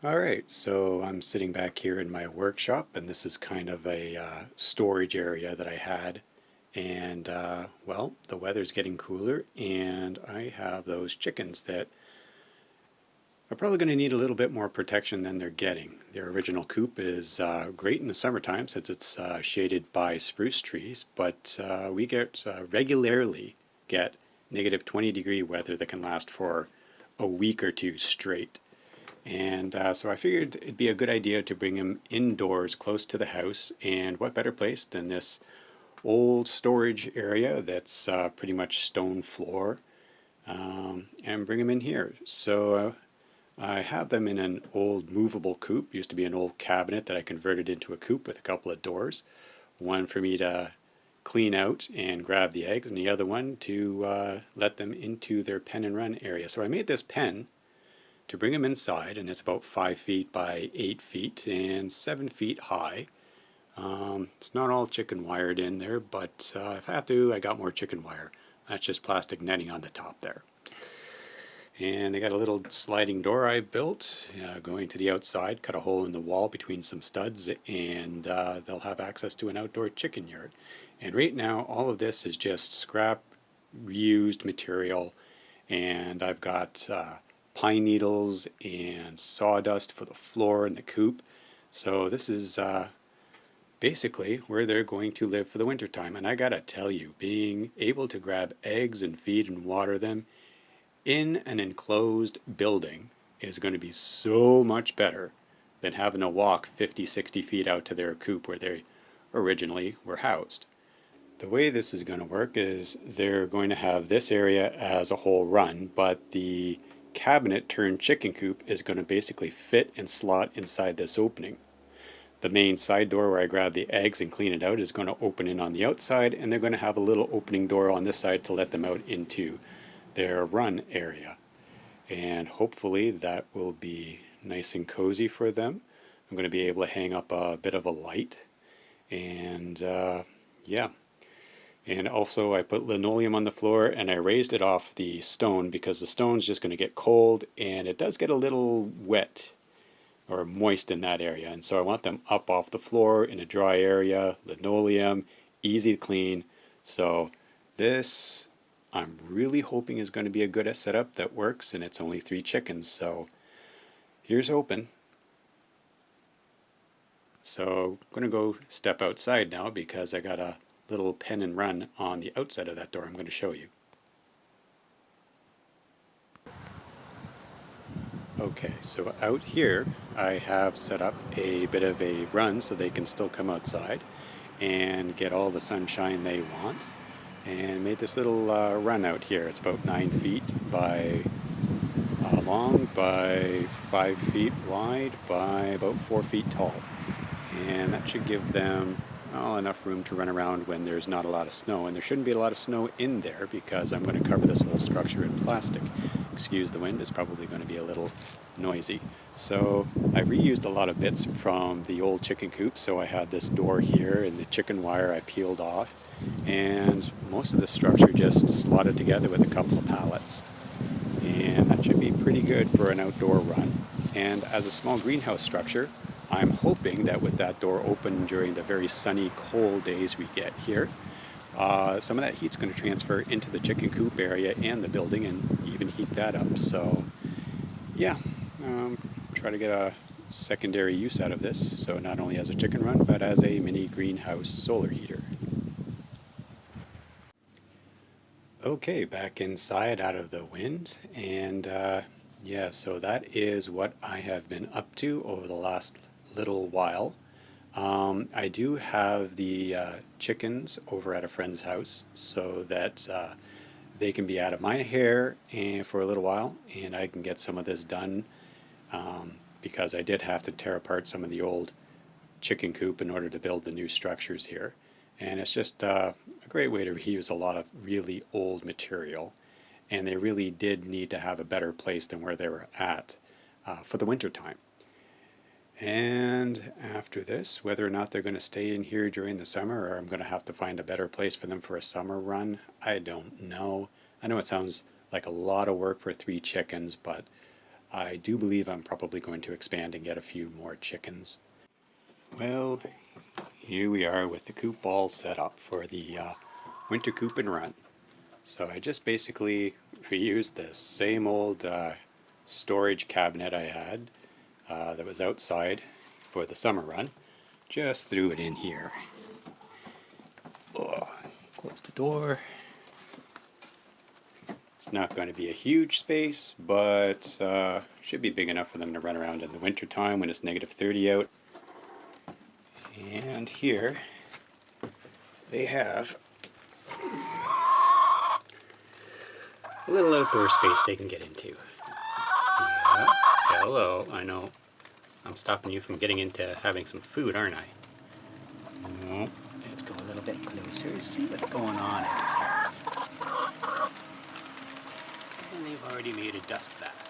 Alright, so I'm sitting back here in my workshop, and this is kind of a storage area that I had. And, well, the weather's getting cooler, and I have those chickens that are probably going to need a little bit more protection than they're getting. Their original coop is great in the summertime since it's shaded by spruce trees, but we regularly get negative 20-degree weather that can last for a week or two straight. And so I figured it'd be a good idea to bring him indoors close to the house, and what better place than this old storage area that's pretty much stone floor, and bring him in here. So I have them in an old movable coop. Used to be an old cabinet that I converted into a coop with a couple of doors. One for me to clean out and grab the eggs, and the other one to let them into their pen and run area. So I made this pen to bring them inside, and it's about 5 feet by 8 feet and 7 feet high. It's not all chicken wired in there, but if I have to, I got more chicken wire. That's just plastic netting on the top there. And they got a little sliding door I built going to the outside, cut a hole in the wall between some studs, and they'll have access to an outdoor chicken yard. And right now, all of this is just scrap, reused material, and I've got pine needles and sawdust for the floor and the coop. So this is basically where they're going to live for the wintertime. And I gotta tell you, being able to grab eggs and feed and water them in an enclosed building is going to be so much better than having to walk 50, 60 feet out to their coop where they originally were housed. The way this is going to work is they're going to have this area as a whole run, but the cabinet turned chicken coop is going to basically fit and slot inside this opening. The main side door where I grab the eggs and clean it out is going to open in on the outside, and they're going to have a little opening door on this side to let them out into their run area. And hopefully that will be nice and cozy for them. I'm going to be able to hang up a bit of a light, and yeah. And also I put linoleum on the floor, and I raised it off the stone because the stone's just going to get cold, and it does get a little wet or moist in that area. And so I want them up off the floor in a dry area, linoleum, easy to clean. So this I'm really hoping is going to be a good setup that works, and it's only 3 chickens, so here's hoping. So I'm going to go step outside now because I got a little pen and run on the outside of that door I'm going to show you. Okay, so out here I have set up a bit of a run so they can still come outside and get all the sunshine they want, and made this little run out here. It's about 9 feet by long by 5 feet wide by about 4 feet tall, and that should give them enough room to run around when there's not a lot of snow. And there shouldn't be a lot of snow in there because I'm going to cover this whole structure in plastic. Excuse the wind, it's probably going to be a little noisy. So I reused a lot of bits from the old chicken coop. So I had this door here, and the chicken wire I peeled off, and most of the structure just slotted together with a couple of pallets. And that should be pretty good for an outdoor run. And as a small greenhouse structure, I'm hoping that with that door open during the very sunny, cold days we get here, some of that heat's going to transfer into the chicken coop area and the building and even heat that up. So yeah, try to get a secondary use out of this, so not only as a chicken run but as a mini greenhouse solar heater. Okay, back inside out of the wind, and yeah, so that is what I have been up to over the last little while. I do have the chickens over at a friend's house so that they can be out of my hair and for a little while, and I can get some of this done because I did have to tear apart some of the old chicken coop in order to build the new structures here. And it's just a great way to reuse a lot of really old material, and they really did need to have a better place than where they were at for the winter time. And after this, whether or not they're going to stay in here during the summer, or I'm going to have to find a better place for them for a summer run, I don't know. I know it sounds like a lot of work for 3 chickens, but I do believe I'm probably going to expand and get a few more chickens. Well, here we are with the coop all set up for the winter coop and run. So I just basically reused the same old storage cabinet I had that was outside for the summer run. Just threw it in here. Oh, close the door. It's not going to be a huge space, but should be big enough for them to run around in the winter time when it's -30 out. And here they have a little outdoor space they can get into. Yeah, hello, I know I'm stopping you from getting into having some food, aren't I? No, let's go a little bit closer, see what's going on in here. And they've already made a dust bath.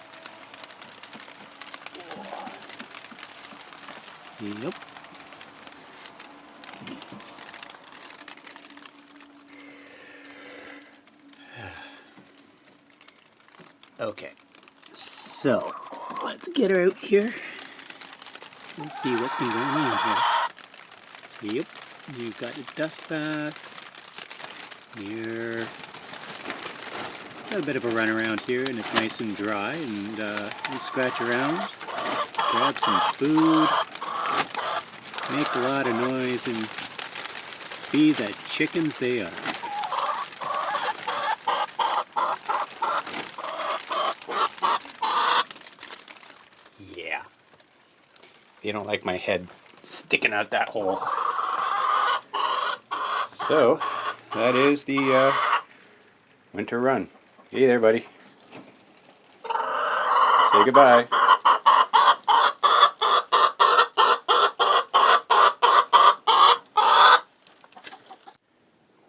Yep. Okay, so let's get her out here and see what's been going on here. Yep, you've got a dust bath. Here, a bit of a run around here, and it's nice and dry, and you scratch around, grab some food, make a lot of noise, and be the chickens they are. Yeah. They don't like my head sticking out that hole. So, that is the winter run. Hey there, buddy. Say goodbye.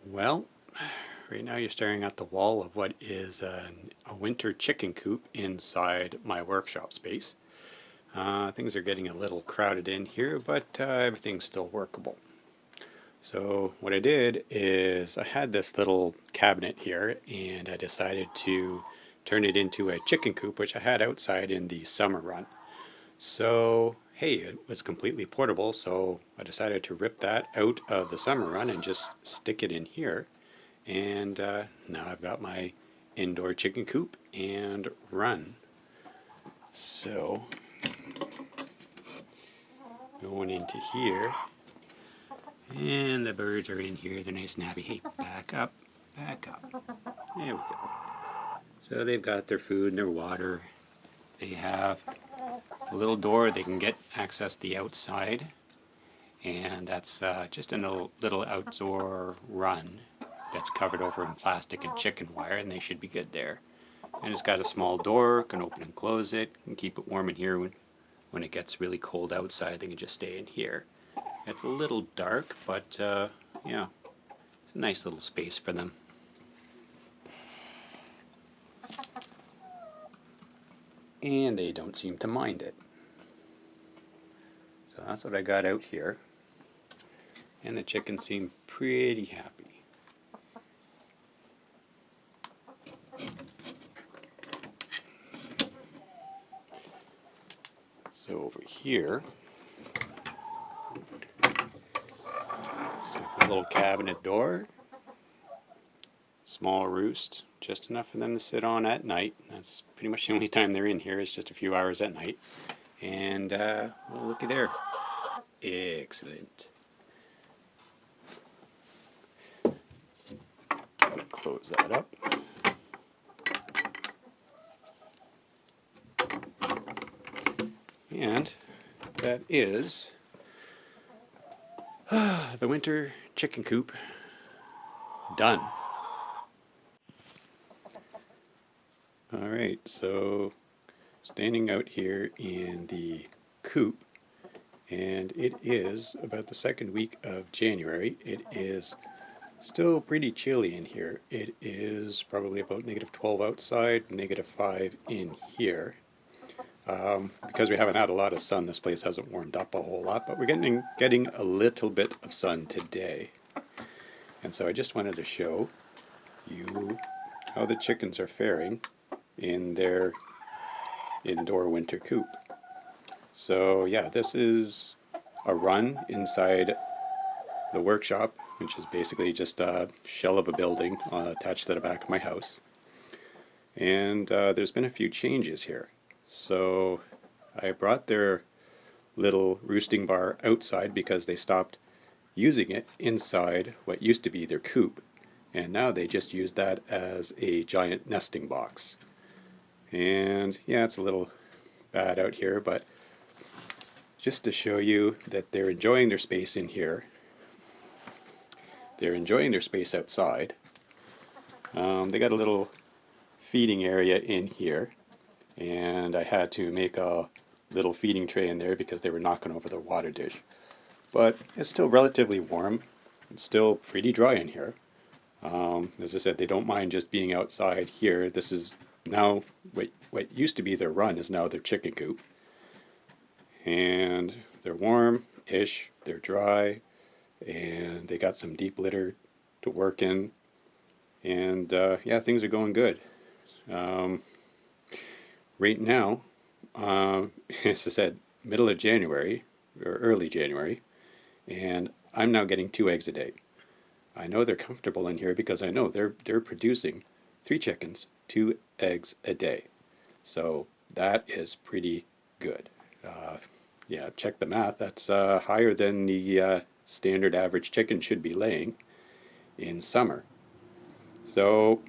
Well, right now you're staring at the wall of what is a winter chicken coop inside my workshop space. Things are getting a little crowded in here, but everything's still workable. So what I did is I had this little cabinet here, and I decided to turn it into a chicken coop, which I had outside in the summer run. So hey, it was completely portable, so I decided to rip that out of the summer run and just stick it in here. And now I've got my indoor chicken coop and run. So going into here, and the birds are in here. They're nice and happy. Hey, back up, back up. There we go. So they've got their food and their water. They have a little door they can get access the outside, and that's just a little outdoor run that's covered over in plastic and chicken wire, and they should be good there. And it's got a small door, can open and close it, and keep it warm in here when it gets really cold outside. They can just stay in here. It's a little dark, but yeah, it's a nice little space for them. And they don't seem to mind it. So that's what I got out here. And the chickens seem pretty happy. So over here, a little cabinet door, small roost, just enough for them to sit on at night. That's pretty much the only time they're in here, is just a few hours at night. And well, looky there. Excellent. Close that up. And that is the winter chicken coop done. Alright, so standing out here in the coop, and it is about the second week of January. It is still pretty chilly in here. It is probably about -12 outside, -5 in here. Because we haven't had a lot of sun, this place hasn't warmed up a whole lot, but we're getting a little bit of sun today. And so I just wanted to show you how the chickens are faring in their indoor winter coop. So yeah, this is a run inside the workshop, which is basically just a shell of a building attached to the back of my house. And there's been a few changes here. So I brought their little roosting bar outside because they stopped using it inside what used to be their coop, and now they just use that as a giant nesting box. And yeah, it's a little bad out here, but just to show you that they're enjoying their space in here, they're enjoying their space outside. They got a little feeding area in here, and I had to make a little feeding tray in there because they were knocking over the water dish. But it's still relatively warm. It's still pretty dry in here. As I said, they don't mind just being outside here. This is now what used to be their run is now their chicken coop. And they're warm-ish, they're dry, and they got some deep litter to work in. And yeah, things are going good. Right now, as I said, middle of January, or early January, and I'm now getting 2 eggs a day. I know they're comfortable in here because I know they're producing 3 chickens, 2 eggs a day. So that is pretty good. Yeah, check the math. That's higher than the standard average chicken should be laying in summer. So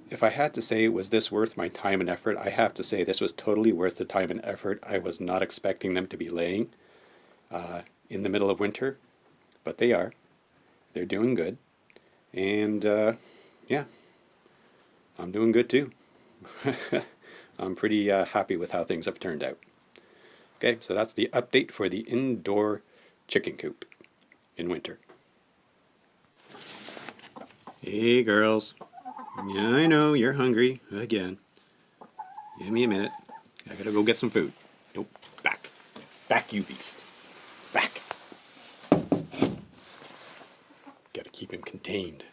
if I had to say, was this worth my time and effort, I have to say this was totally worth the time and effort. I was not expecting them to be laying in the middle of winter, but they are. They're doing good. And yeah, I'm doing good too. I'm pretty happy with how things have turned out. Okay, so that's the update for the indoor chicken coop in winter. Hey girls. Yeah, I know, you're hungry again. Give me a minute. I gotta go get some food. Nope, back. Back, you beast. Back. Gotta keep him contained.